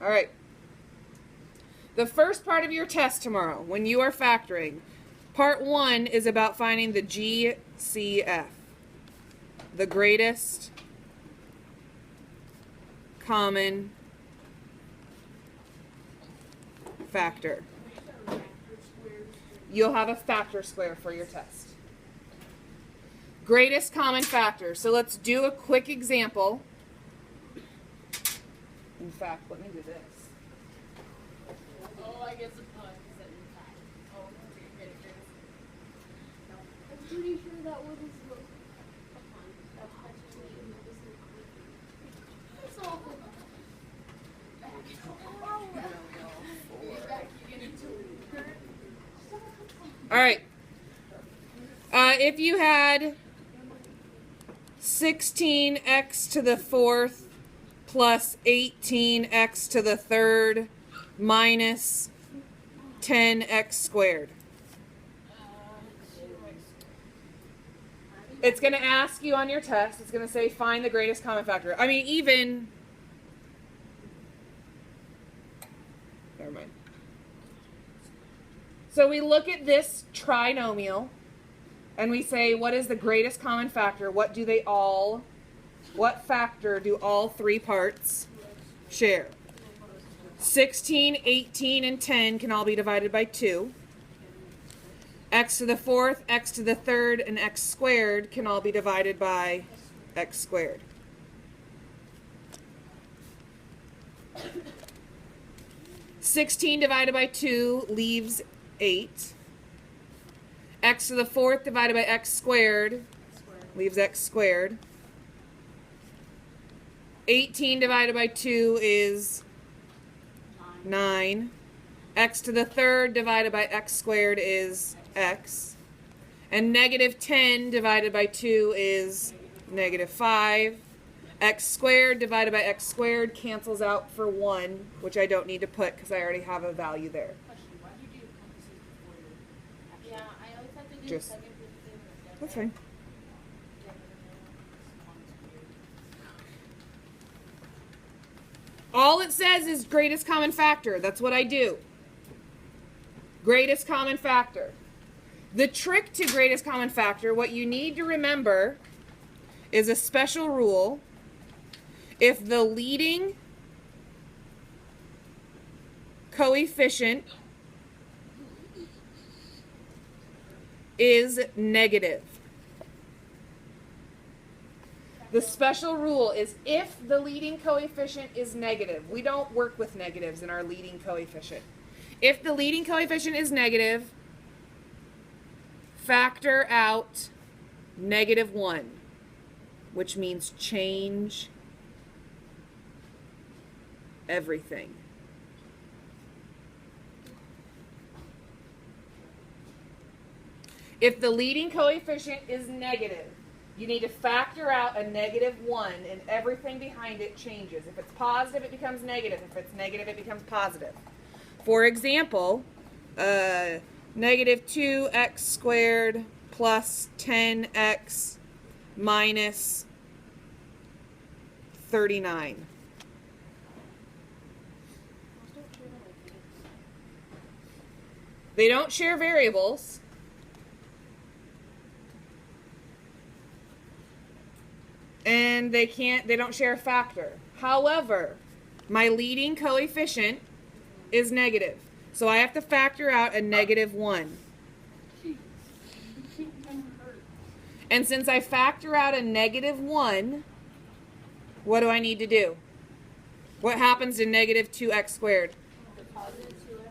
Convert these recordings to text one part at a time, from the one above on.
All right. The first part of your test tomorrow, when you are factoring, part 1 is about finding the GCF, the greatest common factor. You'll have a factor square for your test. Greatest common factor. So let's do a quick example. In fact, let me do this. Oh, I guess a pun is that in fact. Oh, okay, I'm pretty sure that was a pun. It's awful. All right. If you had 16x to the 4th plus 18x to the 3rd minus 10x squared. It's going to ask you on your test, it's going to say find the greatest common factor. I mean, even... Never mind. So we look at this trinomial and we say, what is the greatest common factor? What factor do all 3 parts share? 16, 18, and 10 can all be divided by 2. X to the 4th, x to the 3rd, and x squared can all be divided by x squared. (16) divided by 2 leaves 8. X to the 4th divided by x squared leaves x squared. 18 divided by 2 is 9. X to the 3rd divided by x squared is x. And negative 10 divided by 2 is negative 5. X squared divided by x squared cancels out for 1, which I don't need to put because I already have a value there. Why do you do parentheses before your actual? Yeah, I always have to do Just- the second parenthesis. That's fine. All it says is greatest common factor. That's what I do. Greatest common factor. The trick to greatest common factor, what you need to remember is a special rule. If the leading coefficient is negative. The special rule is if the leading coefficient is negative. We don't work with negatives in our leading coefficient. If the leading coefficient is negative, factor out negative 1, which means change everything. If the leading coefficient is negative, you need to factor out a negative 1 and everything behind it changes. If it's positive, it becomes negative. If it's negative, it becomes positive. For example, negative 2x squared plus 10x minus 39. They don't share variables. And they don't share a factor. However, my leading coefficient is negative. So I have to factor out a negative 1. And since I factor out a negative 1, what do I need to do? What happens to negative 2x squared?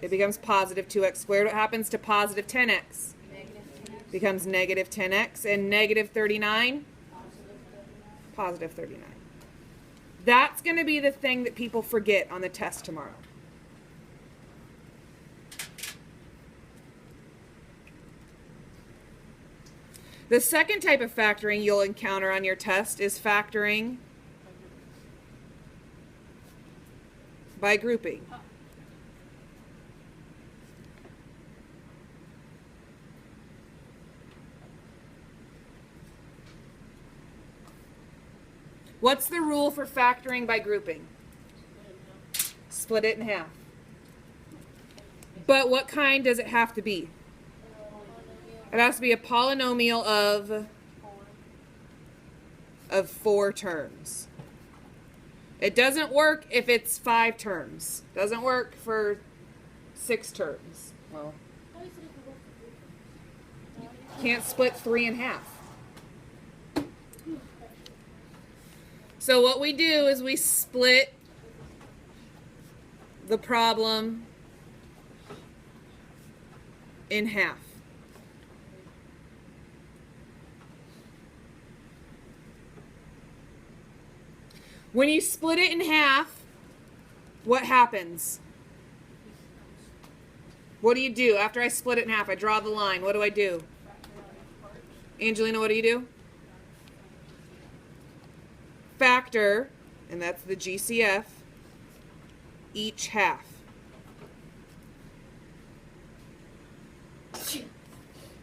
It becomes positive 2x squared. What happens to positive 10x? Becomes negative 10x. And negative 39? Positive 39. That's going to be the thing that people forget on the test tomorrow. The second type of factoring you'll encounter on your test is factoring by grouping. What's the rule for factoring by grouping? split it in half. But what kind does it have to be? It has to be a polynomial of 4 terms. It doesn't work if it's 5 terms. Doesn't work for 6 terms. Well, can't split 3 in half. So what we do is we split the problem in half. When you split it in half, what happens? What do you do? After I split it in half, I draw the line. What do I do? Angelina, what do you do? Factor, and that's the GCF, each half.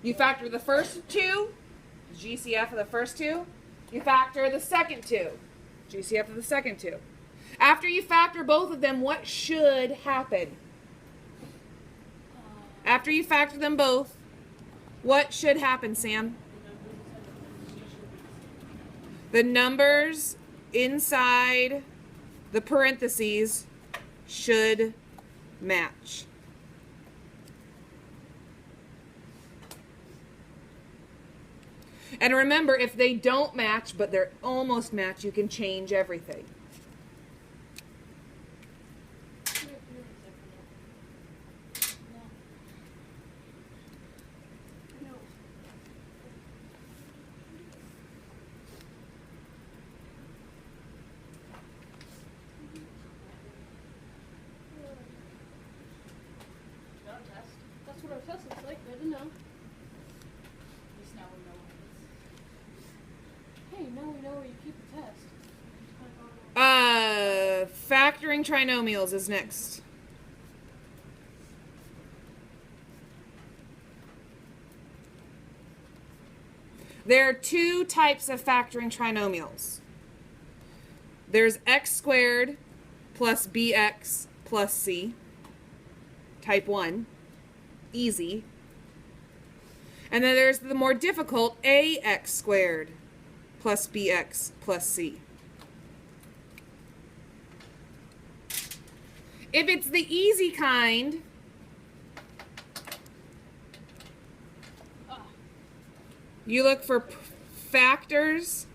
You factor the first 2, GCF of the first 2. You factor the second 2, GCF of the second 2. After you factor both of them, what should happen? After you factor them both, what should happen, Sam? The numbers inside the parentheses should match. And remember, if they don't match, but they're almost match, you can change everything. That's what our test looks like. Good to know. Hey, now we know where you keep the test. Factoring trinomials is next. There are 2 types of factoring trinomials. There's x squared plus bx plus c, type 1, easy. And then there's the more difficult ax squared plus bx plus c. If it's the easy kind, you look for factors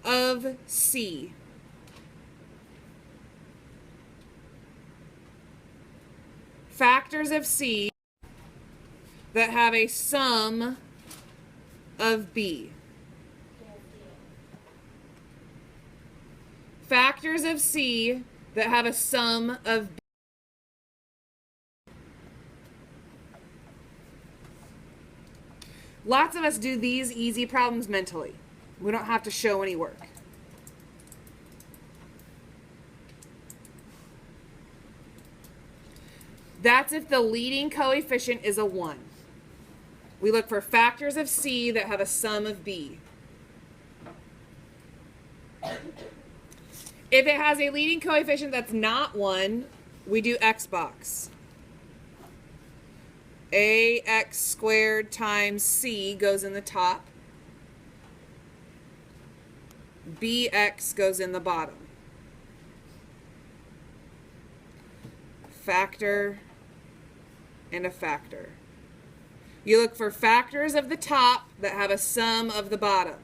of c. Factors of c that have a sum of b. Factors of c that have a sum of b. Lots of us do these easy problems mentally. We don't have to show any work. That's if the leading coefficient is a 1. We look for factors of c that have a sum of b. If it has a leading coefficient that's not 1, we do x box. Ax squared times c goes in the top. Bx goes in the bottom. Factor and a factor. You look for factors of the top that have a sum of the bottom.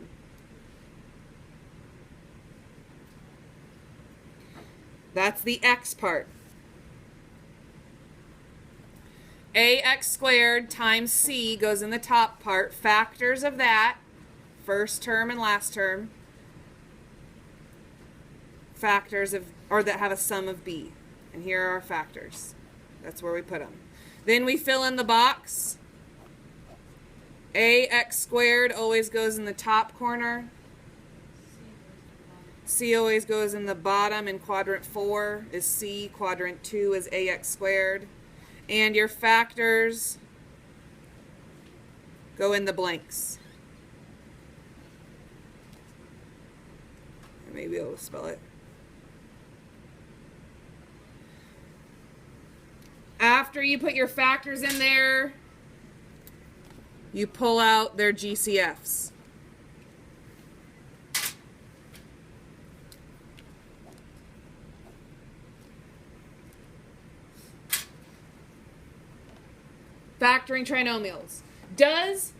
That's the x part. Ax squared times c goes in the top part. Factors of that, first term and last term. Factors of, or that have a sum of b. And here are our factors. That's where we put them. Then we fill in the box. Ax squared always goes in the top corner. C always goes in the bottom. In quadrant 4 is c. Quadrant 2 is ax squared. And your factors go in the blanks. I may be able to spell it. After you put your factors in there, you pull out their GCFs. Factoring trinomials. Does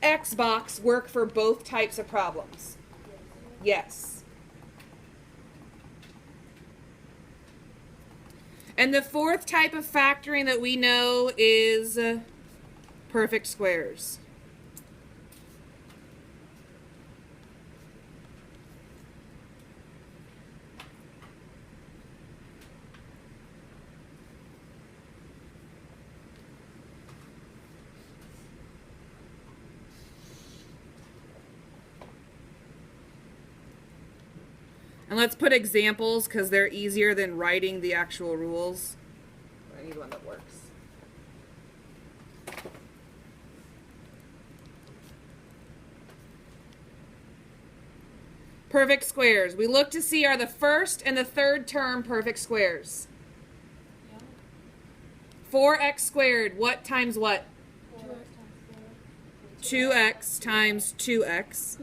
Xbox work for both types of problems? Yes. And the fourth type of factoring that we know is perfect squares. And let's put examples because they're easier than writing the actual rules. I need one that works. Perfect squares. We look to see are the first and the third term perfect squares. 4x squared, what times what? 2x times 2x.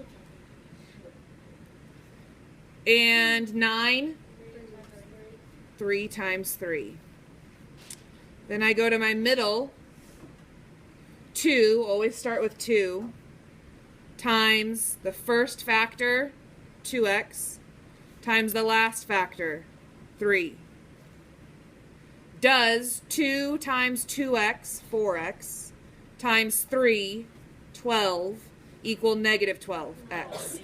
And 9, 3 times 3. Then I go to my middle, 2, always start with 2, times the first factor, 2x, times the last factor, 3. Does 2 times 2x, 4x, times 3, 12, equal negative 12x?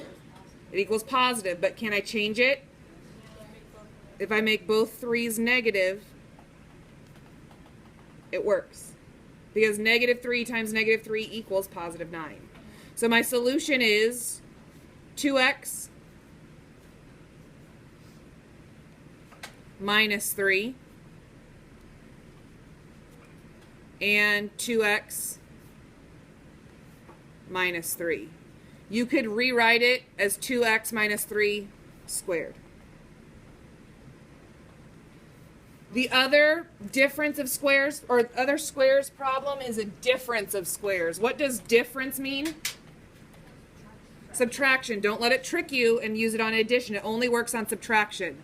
It equals positive, but can I change it? If I make both 3's negative, it works. Because negative 3 times negative 3 equals positive 9. So my solution is 2x minus 3 and 2x minus 3. You could rewrite it as 2x minus 3 squared. The other difference of squares, or other squares problem, is a difference of squares. What does difference mean? Subtraction. Don't let it trick you and use it on addition. It only works on subtraction.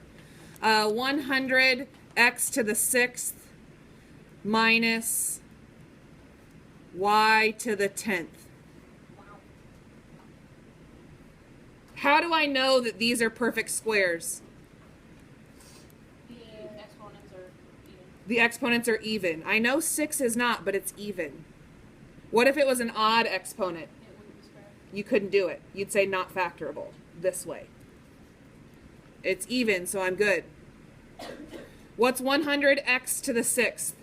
100x to the 6th minus y to the 10th. How do I know that these are perfect squares? The exponents are even. I know 6 is not, but it's even. What if it was an odd exponent? You couldn't do it. You'd say not factorable this way. It's even, so I'm good. What's 100x to the 6th?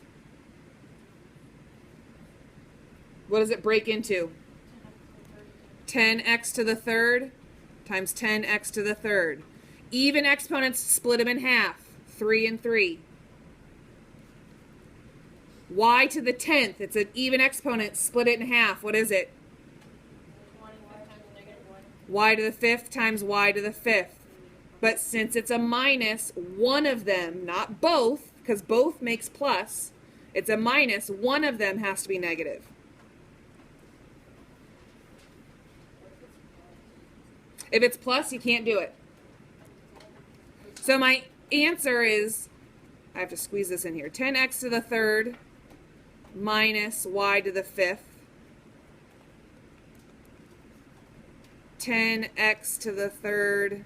What does it break into? 10x to the 3rd times 10x to the 3rd. Even exponents, split them in half. 3 and 3. Y to the 10th. It's an even exponent. Split it in half. What is it? Y to the 5th times y to the 5th. But since it's a minus, one of them, not both, because both makes plus, it's a minus, one of them has to be negative. If it's plus, you can't do it. So my answer is, I have to squeeze this in here, 10x to the 3rd minus y to the 5th. 10x to the 3rd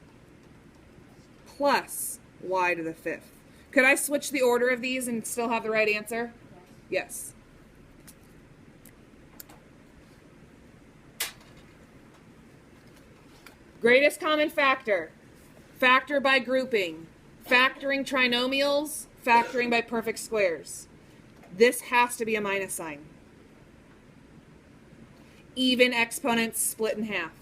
plus y to the 5th. Could I switch the order of these and still have the right answer? Yes. Greatest common factor. Factor by grouping. Factoring trinomials. Factoring by perfect squares. This has to be a minus sign. Even exponents split in half.